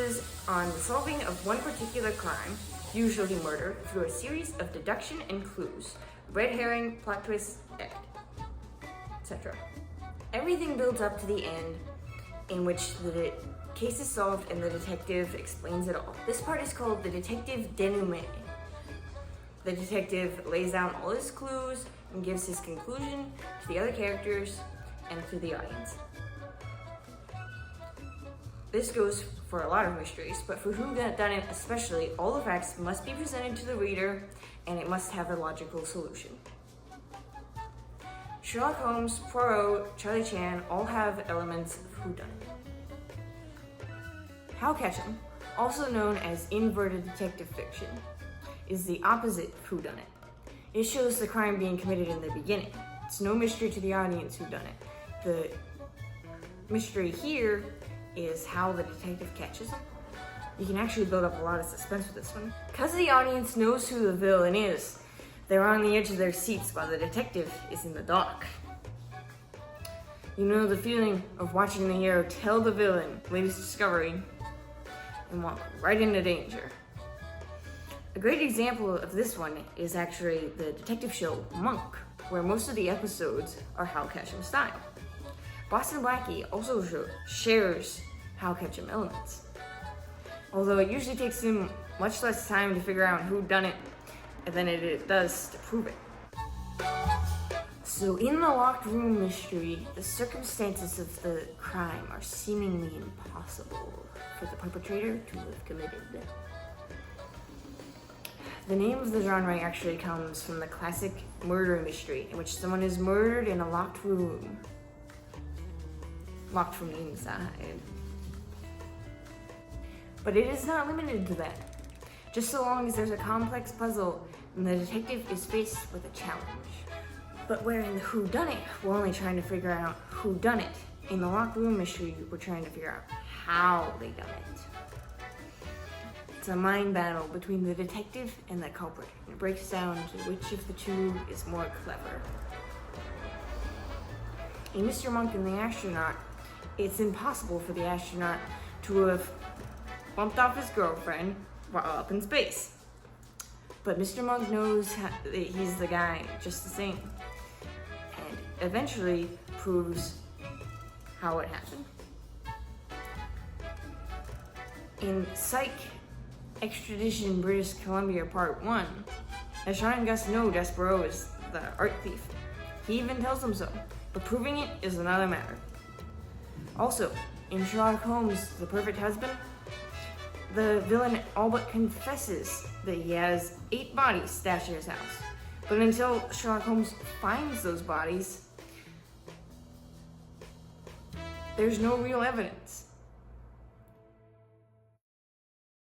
focuses on the solving of one particular crime, usually murder, through a series of deduction and clues, red herring, plot twists, etc. Everything builds up to the end in which the case is solved and the detective explains it all. This part is called the detective denouement. The detective lays down all his clues and gives his conclusion to the other characters and to the audience. This goes for a lot of mysteries, but for whodunit especially, all the facts must be presented to the reader and it must have a logical solution. Sherlock Holmes, Poirot, Charlie Chan all have elements of whodunit. Hal Ketchum, also known as inverted detective fiction, is the opposite of whodunit. It shows the crime being committed in the beginning. It's no mystery to the audience whodunit. The mystery here is how the detective catches them. You can actually build up a lot of suspense with this one. Because the audience knows who the villain is, they're on the edge of their seats while the detective is in the dark. You know the feeling of watching the hero tell the villain latest discovery and walk right into danger. A great example of this one is actually the detective show Monk, where most of the episodes are Hal Ketchum style. Boston Blackie also shares Hal Ketchum elements, although it usually takes him much less time to figure out who done it than it does to prove it. So in the locked room mystery, the circumstances of the crime are seemingly impossible for the perpetrator to have committed. The name of the genre actually comes from the classic murder mystery in which someone is murdered in a locked room. Locked from the inside. But it is not limited to that. Just so long as there's a complex puzzle and the detective is faced with a challenge. But where in the whodunit, we're only trying to figure out who done it. In the locked room mystery, we're trying to figure out how they done it. It's a mind battle between the detective and the culprit. It breaks down to which of the two is more clever. In Mr. Monk and the Astronaut, it's impossible for the astronaut to have bumped off his girlfriend while up in space. But Mr. Monk knows that he's the guy just the same, and eventually proves how it happened. In Psych, Extradition British Columbia Part 1, as Sean and Gus know Despereaux is the art thief. He even tells them so, but proving it is another matter. Also, in Sherlock Holmes, The Perfect Husband, the villain all but confesses that he has 8 bodies stashed in his house. But until Sherlock Holmes finds those bodies, there's no real evidence.